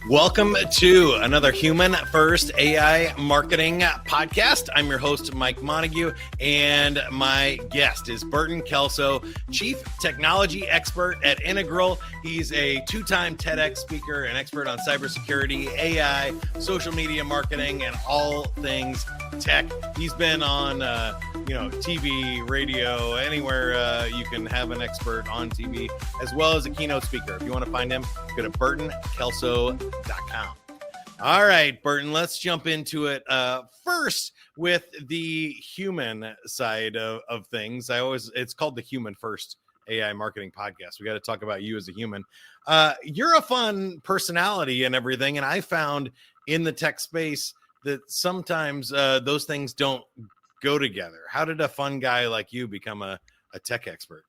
Welcome to another Human First AI Marketing Podcast. I'm your host, Mike Montague, and my guest is Burton Kelso, Chief Technology Expert at Integral. He's a two-time TEDx speaker and expert on cybersecurity, AI, social media marketing, and all things tech. He's been on, TV, radio, anywhere you can have an expert on TV, as well as a keynote speaker. If you want to find him, go to burtonkelso.com. All right, Burton, let's jump into it. First, with the human side of things. It's called the Human First AI Marketing Podcast. We got to talk about you as a human. You're a fun personality and everything, and I found in the tech space that sometimes those things don't go together. How did a fun guy like you become a tech expert?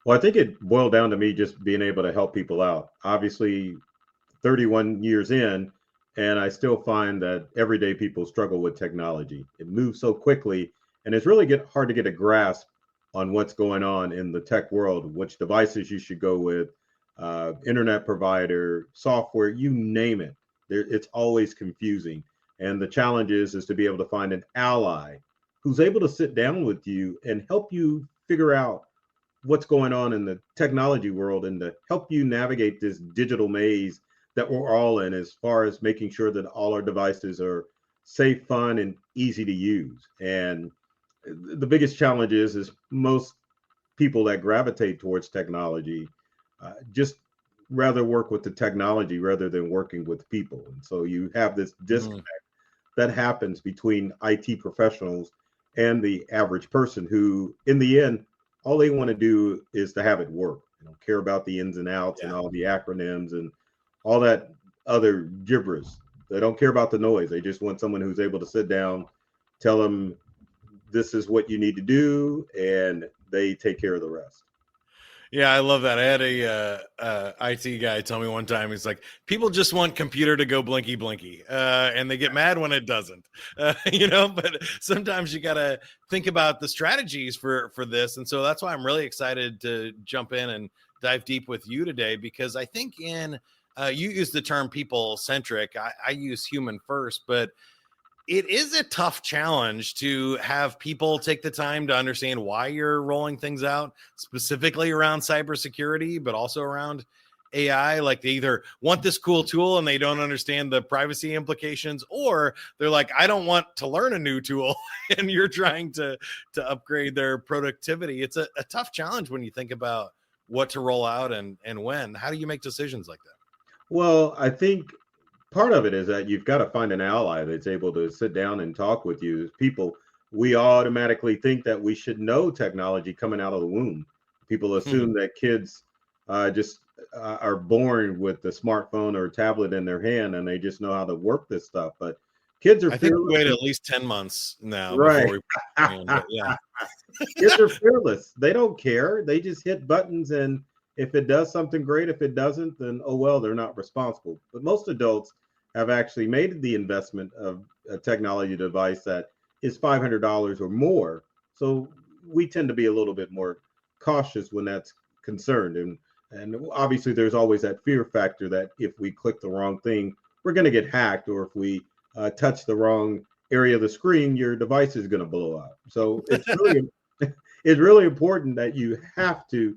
Well, I think it boiled down to me just being able to help people out. Obviously, 31 years in, and I still find that everyday people struggle with technology. It moves so quickly, and it's really hard to get a grasp on what's going on in the tech world, which devices you should go with, internet provider, software, you name it. It's always confusing. And the challenge is to be able to find an ally who's able to sit down with you and help you figure out what's going on in the technology world and to help you navigate this digital maze that we're all in, as far as making sure that all our devices are safe, fun, and easy to use. And the biggest challenge is most people that gravitate towards technology just rather work with the technology rather than working with people. And so you have this disconnect that happens between IT professionals and the average person who, in the end, all they want to do is to have it work. They don't care about the ins and outs and all the acronyms and all that other gibberish. They don't care about the noise. They just want someone who's able to sit down, tell them this is what you need to do, and they take care of the rest. Yeah, I love that. I had a IT guy tell me one time, he's like, people just want computer to go blinky blinky, and they get mad when it doesn't, but sometimes you got to think about the strategies for this. And so that's why I'm really excited to jump in and dive deep with you today, because I think you use the term people centric. I use human first, but it is a tough challenge to have people take the time to understand why you're rolling things out, specifically around cybersecurity, but also around AI. Like, they either want this cool tool and they don't understand the privacy implications, or they're like, I don't want to learn a new tool, and you're trying to upgrade their productivity. It's a tough challenge when you think about what to roll out and when. How do you make decisions like that? Well, I think part of it is that you've got to find an ally that's able to sit down and talk with you. As people, we automatically think that we should know technology coming out of the womb. People assume that kids just are born with the smartphone or tablet in their hand and they just know how to work this stuff. But kids are fearless. We wait at least 10 months now. Right. Before Kids are fearless. They don't care. They just hit buttons, and if it does something, great. If it doesn't, then oh well, they're not responsible. But most adults have actually made the investment of a technology device that is $500 or more. So we tend to be a little bit more cautious when that's concerned. And obviously there's always that fear factor that if we click the wrong thing, we're going to get hacked, or if we touch the wrong area of the screen, your device is going to blow up. So it's really important that you have to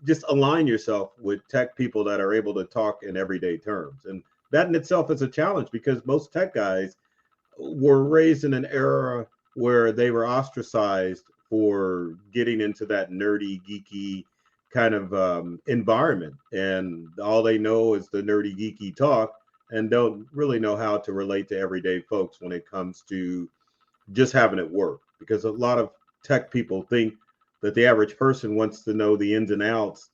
just align yourself with tech people that are able to talk in everyday terms. And that in itself is a challenge, because most tech guys were raised in an era where they were ostracized for getting into that nerdy, geeky kind of environment. And all they know is the nerdy, geeky talk, and don't really know how to relate to everyday folks when it comes to just having it work. Because a lot of tech people think that the average person wants to know the ins and outs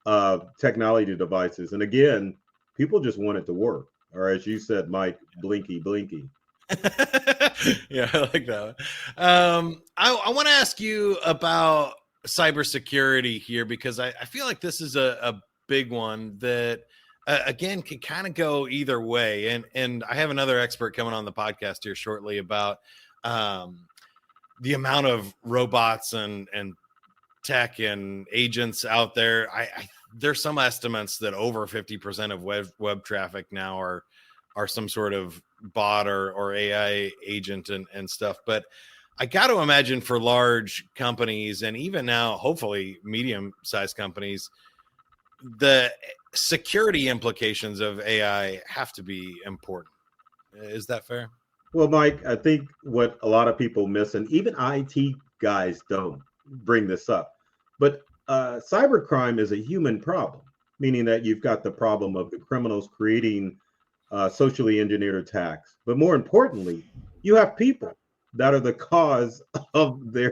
of technology devices. And again, people just want it to work. Or as you said, Mike, blinky, blinky. Yeah, I like that. I want to ask you about cybersecurity here, because I feel like this is a big one that, again, can kind of go either way. And I have another expert coming on the podcast here shortly about the amount of robots and tech and agents out there. there's some estimates that over 50% of web traffic now are some sort of bot or AI agent and stuff. But I got to imagine for large companies and even now, hopefully medium-sized companies, the security implications of AI have to be important. Is that fair? Well, Mike, I think what a lot of people miss, and even IT guys don't bring this up, but cybercrime is a human problem, meaning that you've got the problem of the criminals creating socially engineered attacks. But more importantly, you have people that are the cause of their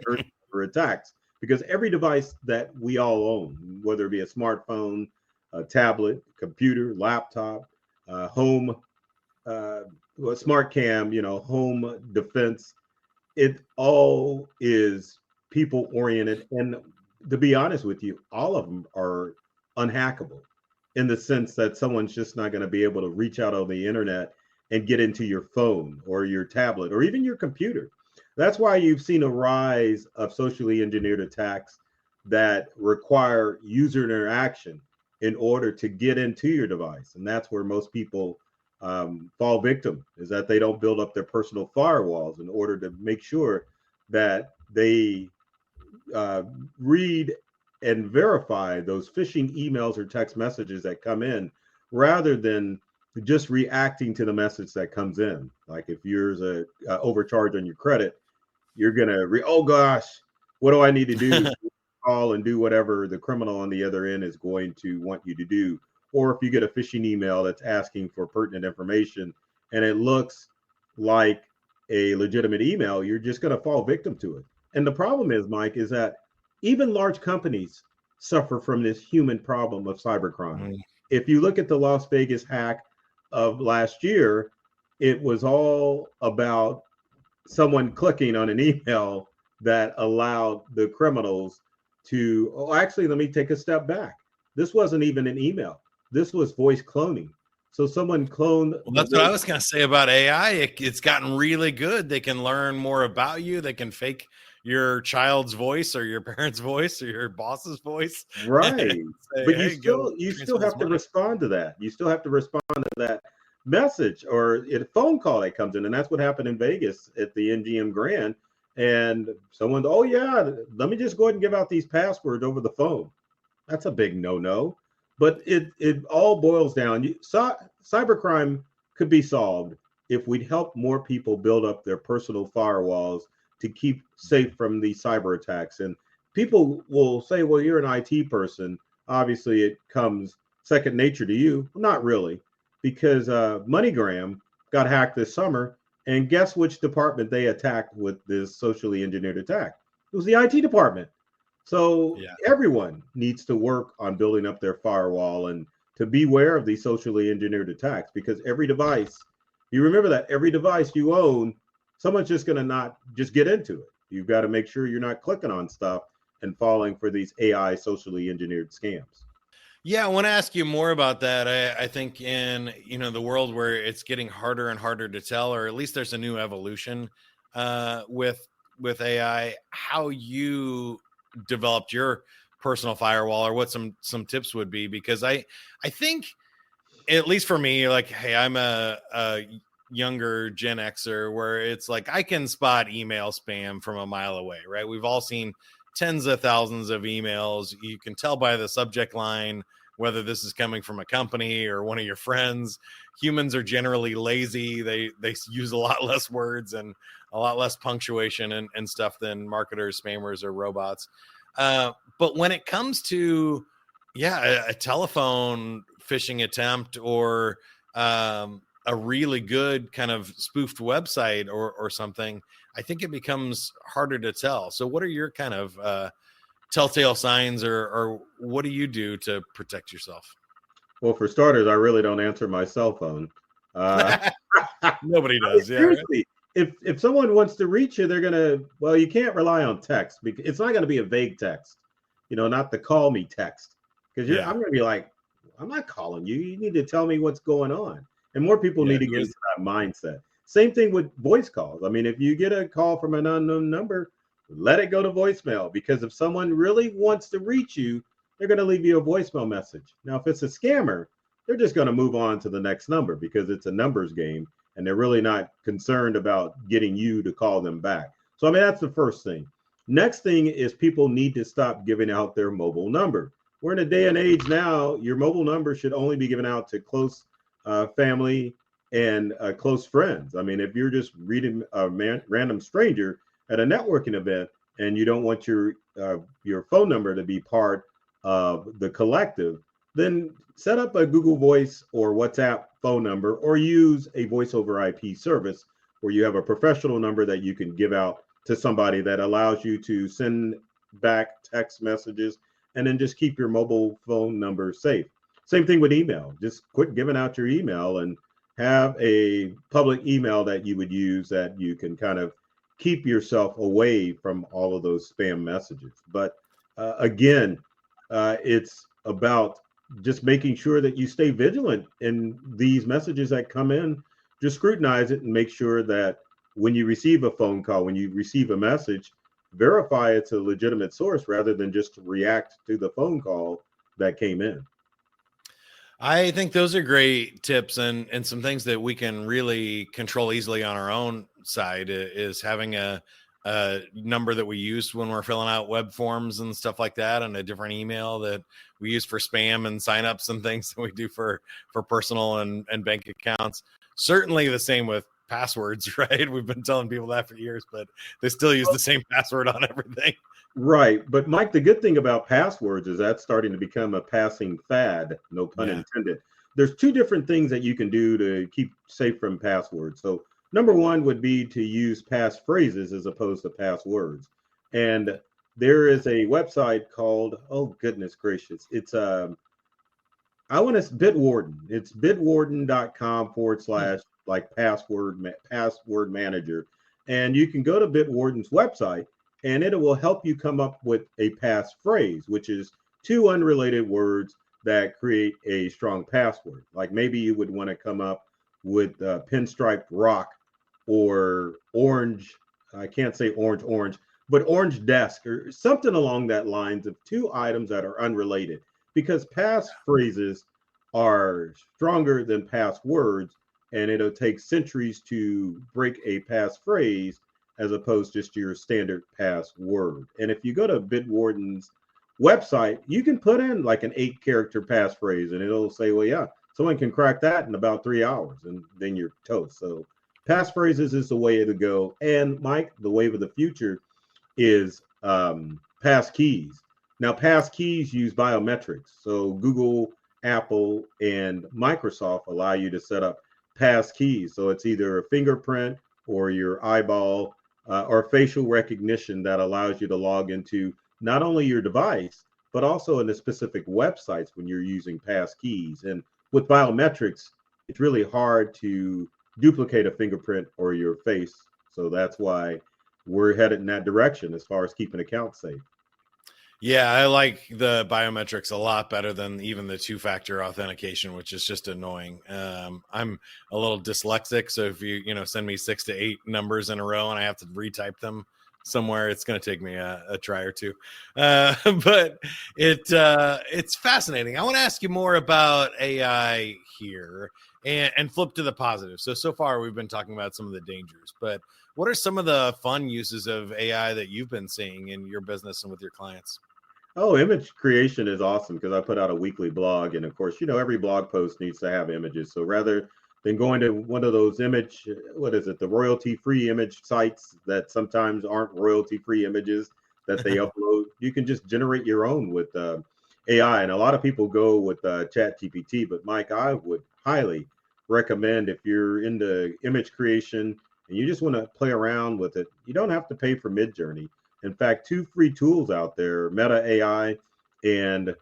attacks, because every device that we all own, whether it be a smartphone, a tablet, computer, laptop, home, smart cam, home defense, it all is people oriented. And to be honest with you, all of them are unhackable in the sense that someone's just not going to be able to reach out on the internet and get into your phone or your tablet or even your computer. That's why you've seen a rise of socially engineered attacks that require user interaction in order to get into your device. And that's where most people fall victim, is that they don't build up their personal firewalls in order to make sure that they read and verify those phishing emails or text messages that come in, rather than just reacting to the message that comes in. Like if yours a overcharge on your credit, you're gonna oh gosh, what do I need to do? Call and do whatever the criminal on the other end is going to want you to do. Or if you get a phishing email that's asking for pertinent information and it looks like a legitimate email, you're just going to fall victim to it. And the problem is, Mike, is that even large companies suffer from this human problem of cybercrime. If you look at the Las Vegas hack of last year, it was all about someone clicking on an email that allowed the criminals to, actually, let me take a step back. This wasn't even an email. This was voice cloning. So someone cloned. Well, that's what I was going to say about AI. It's gotten really good. They can learn more about you. They can fake your child's voice or your parents' voice or your boss's voice. Right. Say, But hey, you still have to respond to that. You still have to respond to that message or a phone call that comes in. And that's what happened in Vegas at the MGM Grand. And someone, oh yeah, let me just go ahead and give out these passwords over the phone. That's a big no-no. But it all boils down. Cybercrime could be solved if we'd help more people build up their personal firewalls to keep safe from these cyber attacks. And people will say, well, you're an IT person. Obviously, it comes second nature to you. Well, not really, because MoneyGram got hacked this summer. And guess which department they attacked with this socially engineered attack? It was the IT department. So everyone needs to work on building up their firewall and to beware of these socially engineered attacks, because every device, you remember that every device you own, someone's just going to not just get into it. You've got to make sure you're not clicking on stuff and falling for these AI socially engineered scams. Yeah, I want to ask you more about that. I think in the world where it's getting harder and harder to tell, or at least there's a new evolution with AI, how you developed your personal firewall, or what some tips would be, because I think, at least for me, like, hey, I'm a younger Gen Xer, where it's like I can spot email spam from a mile away, right? We've all seen tens of thousands of emails. You can tell by the subject line whether this is coming from a company or one of your friends. Humans are generally lazy. They use a lot less words and a lot less punctuation and stuff than marketers, spammers, or robots. But when it comes to, a telephone phishing attempt or a really good kind of spoofed website or something, I think it becomes harder to tell. So what are your kind of telltale signs, or what do you do to protect yourself? Well, for starters, I really don't answer my cell phone. Nobody does. Seriously, if someone wants to reach you, they're gonna. Well, you can't rely on text, because it's not going to be a vague text. Not the call me text, because I'm going to be like, I'm not calling you. You need to tell me what's going on. And more people need to get into that mindset. Same thing with voice calls. I mean, if you get a call from an unknown number, let it go to voicemail, because if someone really wants to reach you, they're going to leave you a voicemail message. Now, if it's a scammer, they're just going to move on to the next number because it's a numbers game and they're really not concerned about getting you to call them back. So, I mean, that's the first thing. Next thing is people need to stop giving out their mobile number. We're in a day and age now, your mobile number should only be given out to close family and close friends. I mean, if you're just reading a random stranger at a networking event and you don't want your phone number to be part of the collective, then set up a Google Voice or WhatsApp phone number or use a voice over IP service where you have a professional number that you can give out to somebody that allows you to send back text messages and then just keep your mobile phone number safe. Same thing with email. Just quit giving out your email and have a public email that you would use that you can kind of keep yourself away from all of those spam messages. But again, it's about just making sure that you stay vigilant in these messages that come in. Just scrutinize it and make sure that when you receive a phone call, when you receive a message, verify it's a legitimate source rather than just react to the phone call that came in. I think those are great tips and some things that we can really control easily on our own side is having a number that we use when we're filling out web forms and stuff like that, and a different email that we use for spam and signups and things that we do for personal and bank accounts. Certainly the same with passwords, right? We've been telling people that for years, but they still use the same password on everything. Right. But Mike, the good thing about passwords is that's starting to become a passing fad, no pun intended. There's two different things that you can do to keep safe from passwords. So number one would be to use passphrases as opposed to passwords. And there is a website called, oh goodness gracious, it's Bitwarden. It's bitwarden.com/ like password manager. And you can go to Bitwarden's website and it will help you come up with a passphrase, which is two unrelated words that create a strong password. Like maybe you would want to come up with pinstripe rock or orange. I can't say orange, but orange desk or something along that lines of two items that are unrelated, because passphrases are stronger than passwords, and it'll take centuries to break a passphrase as opposed to just your standard password. And if you go to Bitwarden's website, you can put in like an 8-character passphrase and it'll say, well, yeah, someone can crack that in about 3 hours and then you're toast. So passphrases is the way to go. And Mike, the wave of the future is passkeys. Now, passkeys use biometrics. So Google, Apple, and Microsoft allow you to set up passkeys. So it's either a fingerprint or your eyeball or facial recognition that allows you to log into not only your device, but also into specific websites when you're using passkeys. And with biometrics, it's really hard to duplicate a fingerprint or your face. So that's why we're headed in that direction as far as keeping accounts safe. Yeah, I like the biometrics a lot better than even the two-factor authentication, which is just annoying. I'm a little dyslexic, so if you send me 6 to 8 numbers in a row and I have to retype them somewhere, it's going to take me a try or two. But it's fascinating. I want to ask you more about AI here and flip to the positive. So far we've been talking about some of the dangers, but what are some of the fun uses of AI that you've been seeing in your business and with your clients? Oh, image creation is awesome because I put out a weekly blog. And of course, every blog post needs to have images. So rather than going to one of those the royalty-free image sites that sometimes aren't royalty-free images that they upload, you can just generate your own with AI. And a lot of people go with ChatGPT. But Mike, I would highly recommend, if you're into image creation and you just want to play around with it, you don't have to pay for Midjourney. In fact, 2 free tools out there, Meta AI and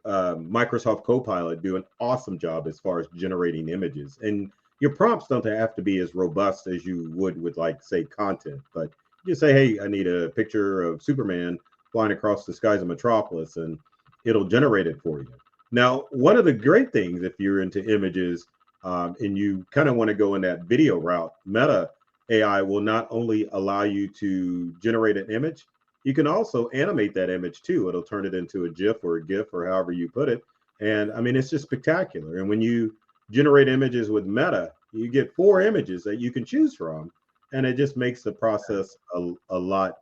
Microsoft Copilot, do an awesome job as far as generating images. And your prompts don't have to be as robust as you would with, like, say, content. But you say, hey, I need a picture of Superman flying across the skies of Metropolis, and it'll generate it for you. Now, one of the great things, if you're into images and you kind of want to go in that video route, Meta AI will not only allow you to generate an image, you can also animate that image too. It'll turn it into a GIF or a GIF or however you put it. And I mean, it's just spectacular. And when you generate images with Meta, you get 4 images that you can choose from, and it just makes the process a lot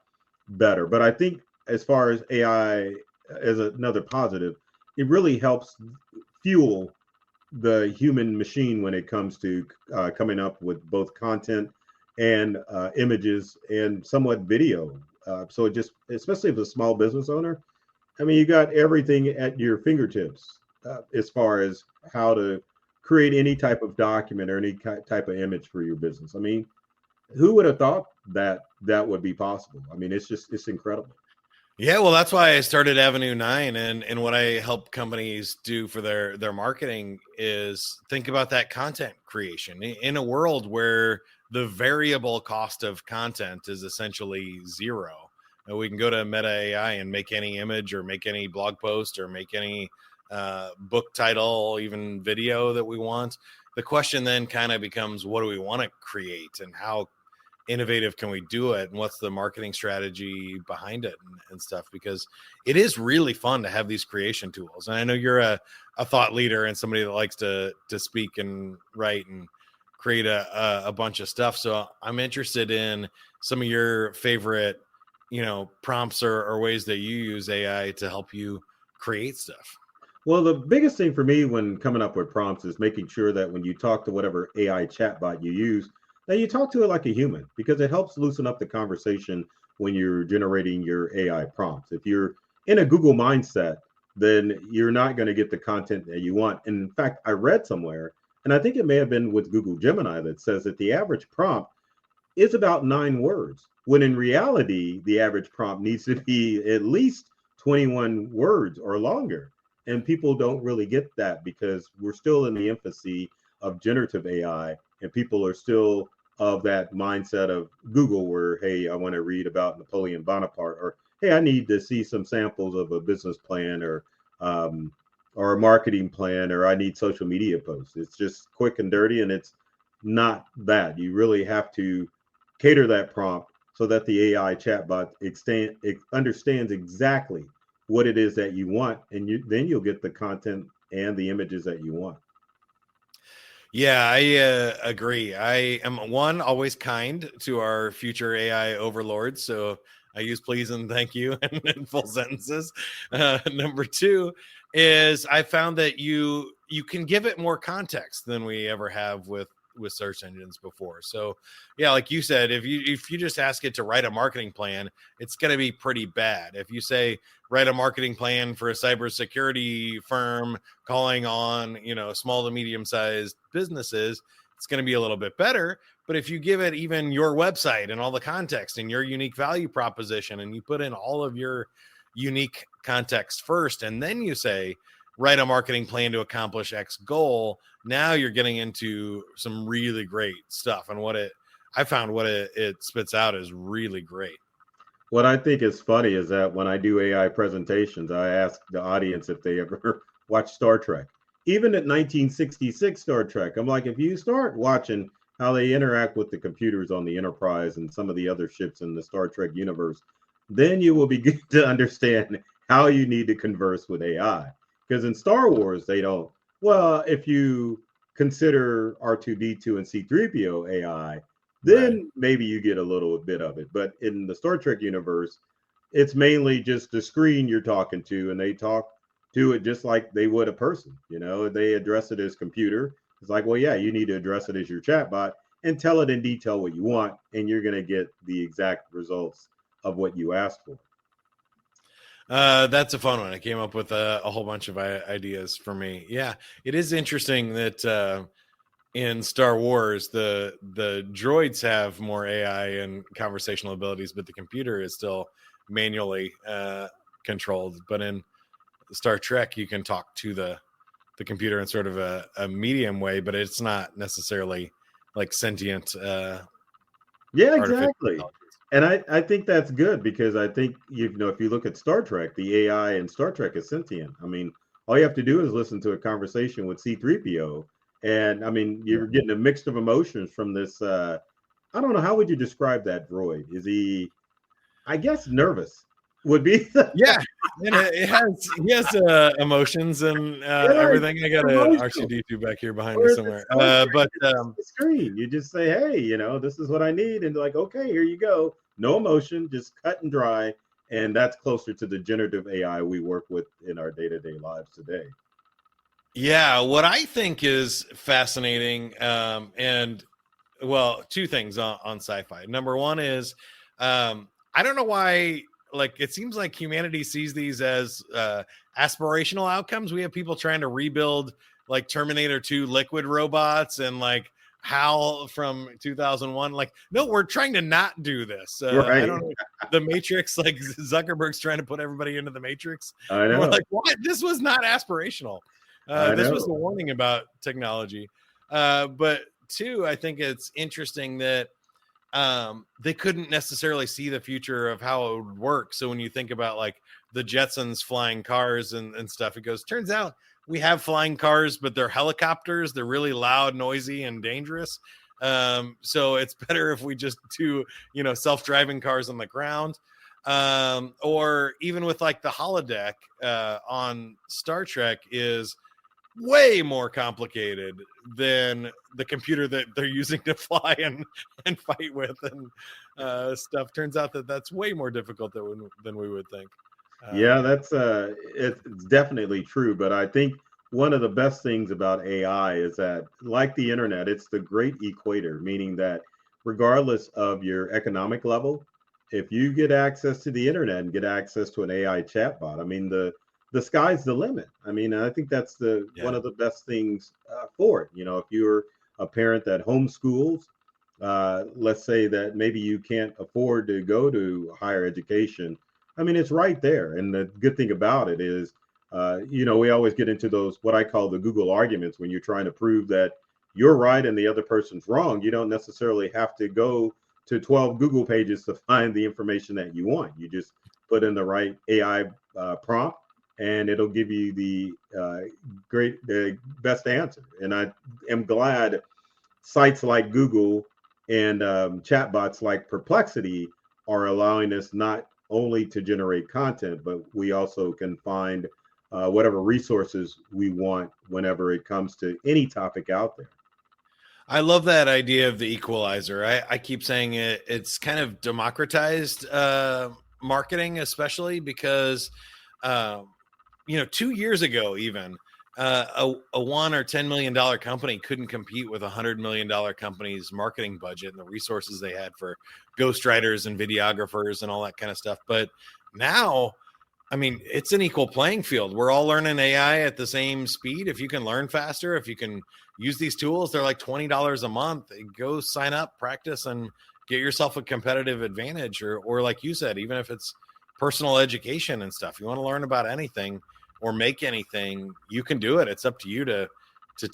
better. But I think as far as AI as another positive, it really helps fuel the human machine when it comes to coming up with both content and images and somewhat video. So it just, especially as a small business owner, I mean, you got everything at your fingertips as far as how to create any type of document or any type of image for your business. I mean, who would have thought that that would be possible? I mean, it's incredible. Yeah, well, that's why I started Avenue 9, and what I help companies do for their marketing is think about that content creation in a world where the variable cost of content is essentially zero. And we can go to Meta AI and make any image or make any blog post or make any book title, even video that we want. The question then kind of becomes, what do we want to create and how innovative can we do it, and what's the marketing strategy behind it, and stuff, because it is really fun to have these creation tools. And I know you're a thought leader and somebody that likes to speak and write and create a bunch of stuff, so I'm interested in some of your favorite prompts or ways that you use AI to help you create stuff. Well, the biggest thing for me when coming up with prompts is making sure that when you talk to whatever AI chatbot you use, that you talk to it like a human, because it helps loosen up the conversation when you're generating your AI prompts. If you're in a Google mindset, then you're not going to get the content that you want. And in fact, I read somewhere, and I think it may have been with Google Gemini, that says that the average prompt is about 9 words, when in reality, the average prompt needs to be at least 21 words or longer. And people don't really get that because we're still in the infancy of generative AI, and people are still of that mindset of Google, where, hey, I want to read about Napoleon Bonaparte, or hey, I need to see some samples of a business plan or a marketing plan, or I need social media posts. It's just quick and dirty, and it's not that. You really have to cater that prompt so that the AI chatbot it understands exactly what it is that you want, and then you'll get the content and the images that you want. Yeah, I agree. I am always kind to our future AI overlords, so I use please and thank you in full sentences. Number 2 is I found that you can give it more context than we ever have with search engines before. So yeah, like you said, if you just ask it to write a marketing plan, it's going to be pretty bad. If you say write a marketing plan for a cybersecurity firm calling on small to medium sized businesses, it's going to be a little bit better. But if you give it even your website and all the context and your unique value proposition, and you put in all of your unique context first, and then you say write a marketing plan to accomplish X goal, now you're getting into some really great stuff. And I found what it spits out is really great. What I think is funny is that when I do AI presentations, I ask the audience if they ever watch Star Trek. Even at 1966 Star Trek, I'm like, if you start watching how they interact with the computers on the Enterprise and some of the other ships in the Star Trek universe, then you will begin to understand how you need to converse with AI. Because in Star Wars, they don't. Well, if you consider R2D2 and C3PO AI, then Right. maybe you get a little bit of it. But in the Star Trek universe, it's mainly just the screen you're talking to, and they talk to it just like they would a person. They address it as computer. It's like, well, yeah, you need to address it as your chatbot and tell it in detail what you want, and you're going to get the exact results of what you asked for. That's a fun one. I came up with a whole bunch of ideas for me. Yeah, it is interesting that in Star Wars, the droids have more AI and conversational abilities, but the computer is still manually controlled. But in Star Trek, you can talk to the computer in sort of a medium way, but it's not necessarily like sentient. Yeah, Artificial exactly. intelligence. And I think that's good, because I think, if you look at Star Trek, the AI in Star Trek is sentient. I mean, all you have to do is listen to a conversation with C3PO, and I mean, you're getting a mix of emotions from this. I don't know, how would you describe that droid? Is he, I guess, nervous? would be. Yeah, and he has emotions and Yeah, everything. I got an emotional. R2D2 back here behind me Or is it somewhere. so But the screen? You just say, hey, this is what I need, and they're like, okay, here you go. No emotion, just cut and dry, and that's closer to the generative AI we work with in our day-to-day lives today. yeah, what I think is fascinating, and well, two things on sci-fi. Number one is, I don't know why. Like, it seems like humanity sees these as aspirational outcomes. We have people trying to rebuild like Terminator 2 liquid robots and like HAL from 2001. Like, no, we're trying to not do this. Right. I don't know. The Matrix, like Zuckerberg's trying to put everybody into the Matrix. I And know. we're like, what? This was not aspirational. This was a warning about technology. But two, I think it's interesting that they couldn't necessarily see the future of how it would work. So when you think about like the Jetsons flying cars and stuff, it goes, turns out we have flying cars, but they're helicopters. They're really loud, noisy, and dangerous. So it's better if we just do, self-driving cars on the ground. Or even with like the holodeck on Star Trek is way more complicated than the computer that they're using to fly and fight with and stuff. Turns out that's way more difficult than we would think. Yeah, that's it's definitely true. But I think one of the best things about AI is that, like the internet, it's the great equator, meaning that regardless of your economic level, if you get access to the internet and get access to an AI chatbot, I mean the sky's the limit. I mean, I think that's one of the best things for it. If you're a parent that homeschools, let's say that maybe you can't afford to go to higher education. I mean, it's right there. And the good thing about it is, we always get into those, what I call the Google arguments, when you're trying to prove that you're right and the other person's wrong. You don't necessarily have to go to 12 Google pages to find the information that you want. You just put in the right AI prompt, and it'll give you the best answer. And I am glad sites like Google and chatbots like Perplexity are allowing us not only to generate content, but we also can find whatever resources we want whenever it comes to any topic out there. I love that idea of the equalizer. I keep saying it's kind of democratized marketing, especially because 2 years ago, even a $1 or $10 million company couldn't compete with $100 million company's marketing budget and the resources they had for ghostwriters and videographers and all that kind of stuff. But now, I mean, it's an equal playing field. We're all learning AI at the same speed. If you can learn faster, if you can use these tools, they're like $20 a month. Go sign up, practice, and get yourself a competitive advantage. Or like you said, even if it's personal education and stuff, you want to learn about anything or make anything, you can do it. It's up to you to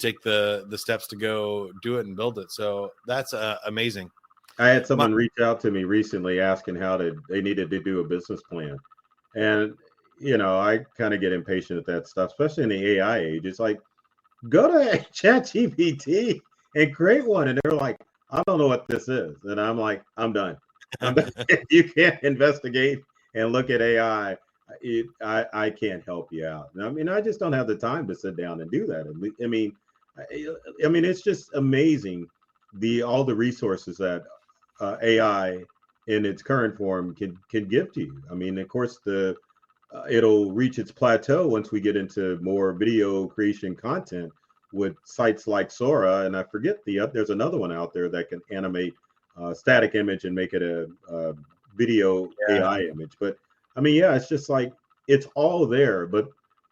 take the steps to go do it and build it. So that's amazing. I had someone reach out to me recently asking how they needed to do a business plan. And, I kind of get impatient at that stuff, especially in the AI age. It's like, go to ChatGPT and create one. And they're like, I don't know what this is. And I'm like, I'm done. You can't investigate and look at AI. I can't help you out. I mean, I just don't have the time to sit down and do that. I mean, it's just amazing all the resources that AI in its current form can give to you. I mean, of course, it'll reach its plateau once we get into more video creation content with sites like Sora, and I forget there's another one out there that can animate static image and make it a video AI image. But I mean, yeah, it's just like it's all there. But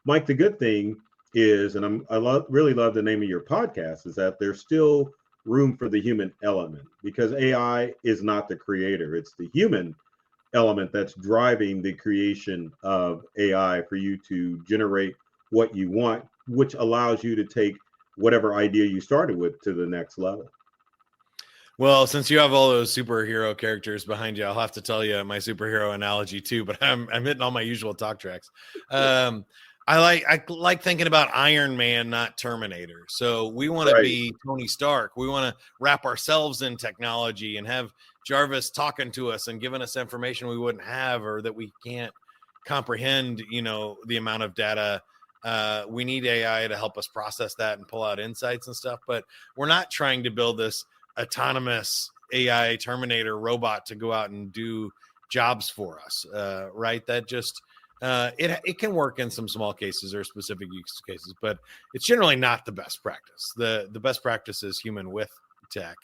Mike, the good thing is, and really love the name of your podcast, is that there's still room for the human element, because AI is not the creator. It's the human element that's driving the creation of AI for you to generate what you want, which allows you to take whatever idea you started with to the next level. Well, since you have all those superhero characters behind you, I'll have to tell you my superhero analogy too, but I'm hitting all my usual talk tracks. I like thinking about Iron Man, not Terminator. So we want to be Tony Stark. We want to wrap ourselves in technology and have Jarvis talking to us and giving us information we wouldn't have or that we can't comprehend, the amount of data. We need AI to help us process that and pull out insights and stuff, but we're not trying to build this autonomous AI Terminator robot to go out and do jobs for us, right? That just it can work in some small cases or specific use cases, but it's generally not the best practice. The best practice is human with tech.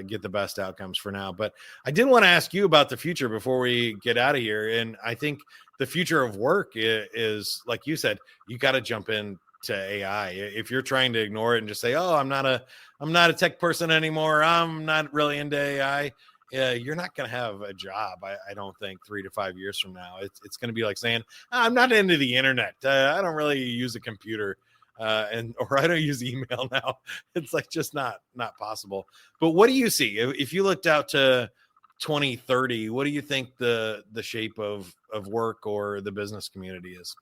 Get the best outcomes for now. But I did want to ask you about the future before we get out of here. And I think the future of work is like you said, you got to jump into AI. If you're trying to ignore it and just say, "Oh, I'm not a tech person anymore. I'm not really into AI." You're not going to have a job. I don't think 3 to 5 years from now. It's going to be like saying, "I'm not into the internet. I don't really use a computer." Or I don't use email now. It's like just not possible. But what do you see if you looked out to 2030? What do you think the shape of work or the business community is?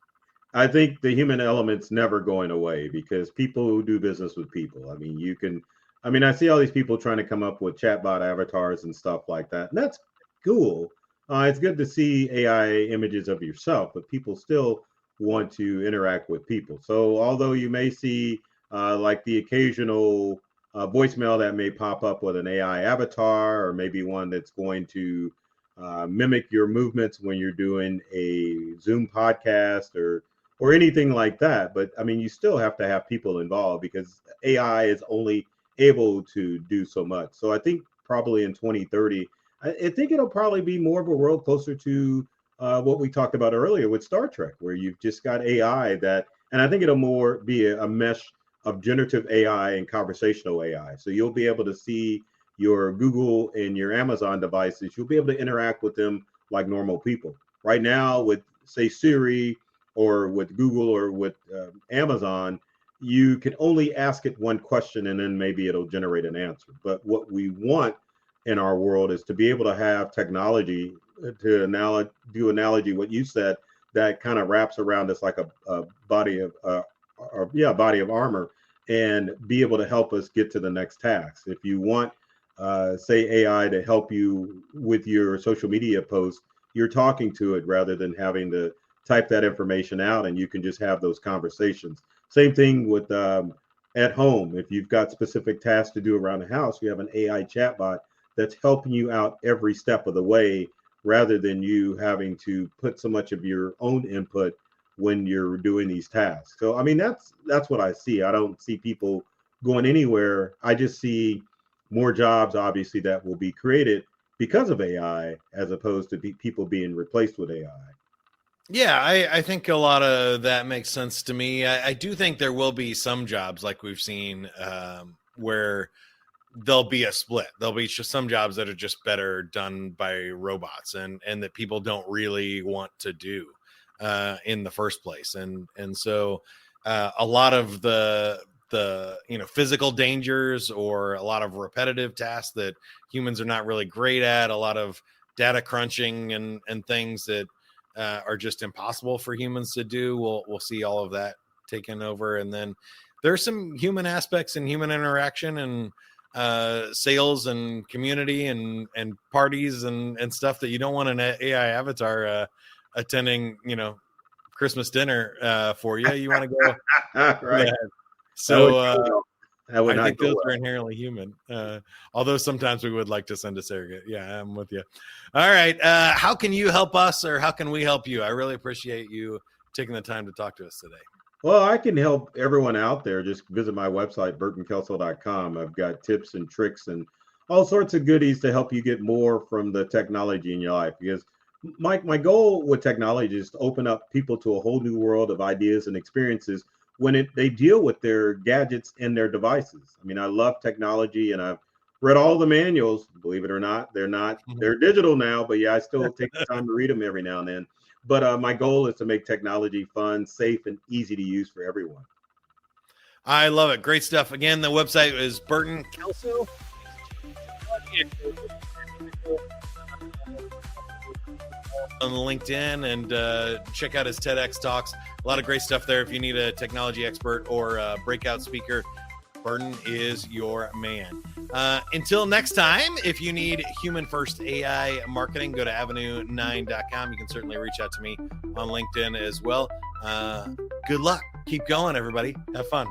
I think the human element's never going away because people who do business with people. I see all these people trying to come up with chatbot avatars and stuff like that. And that's cool. It's good to see AI images of yourself, but people still want to interact with people. So although you may see like the occasional voicemail that may pop up with an AI avatar, or maybe one that's going to mimic your movements when you're doing a Zoom podcast or anything like that. But you still have to have people involved because AI is only able to do so much. So I think probably in 2030, I think it'll probably be more of a world closer to what we talked about earlier with Star Trek, where you've just got AI and I think it'll more be a mesh of generative AI and conversational AI. So you'll be able to see your Google and your Amazon devices. You'll be able to interact with them like normal people. Right now with, say, Siri or with Google or with Amazon, you can only ask it one question and then maybe it'll generate an answer. But what we want in our world is to be able to have technology to do analogy what you said, that kind of wraps around us like a body of body of armor and be able to help us get to the next task. If you want say AI to help you with your social media posts, you're talking to it rather than having to type that information out, and you can just have those conversations. Same thing with at home. If you've got specific tasks to do around the house, you have an AI chatbot that's helping you out every step of the way, rather than you having to put so much of your own input when you're doing these tasks. So, that's what I see. I don't see people going anywhere. I just see more jobs, obviously, that will be created because of AI, as opposed to people being replaced with AI. Yeah, I think a lot of that makes sense to me. I do think there will be some jobs like we've seen where there'll be a split. There'll be just some jobs that are just better done by robots and that people don't really want to do in the first place. And so a lot of the physical dangers or a lot of repetitive tasks that humans are not really great at, a lot of data crunching and things that are just impossible for humans to do. We'll see all of that taken over. And then there's some human aspects and human interaction and sales and community and parties and stuff that you don't want an AI avatar attending, Christmas dinner for you. You want to go right. So I think those are inherently human. Although sometimes we would like to send a surrogate. Yeah, I'm with you. All right. How can you help us, or how can we help you? I really appreciate you taking the time to talk to us today. Well, I can help everyone out there. Just visit my website, burtonkelso.com. I've got tips and tricks and all sorts of goodies to help you get more from the technology in your life. Because my goal with technology is to open up people to a whole new world of ideas and experiences when they deal with their gadgets and their devices. I love technology, and I've read all the manuals. Believe it or not, they're digital now, but yeah, I still take the time to read them every now and then. But my goal is to make technology fun, safe, and easy to use for everyone. I love it. Great stuff. Again, the website is Burton Kelso. On LinkedIn, and check out his TEDx talks. A lot of great stuff there. If you need a technology expert or a breakout speaker, Burton is your man. Until next time, if you need human first AI marketing, go to avenue9.com. You can certainly reach out to me on LinkedIn as well. Good luck. Keep going, everybody. Have fun.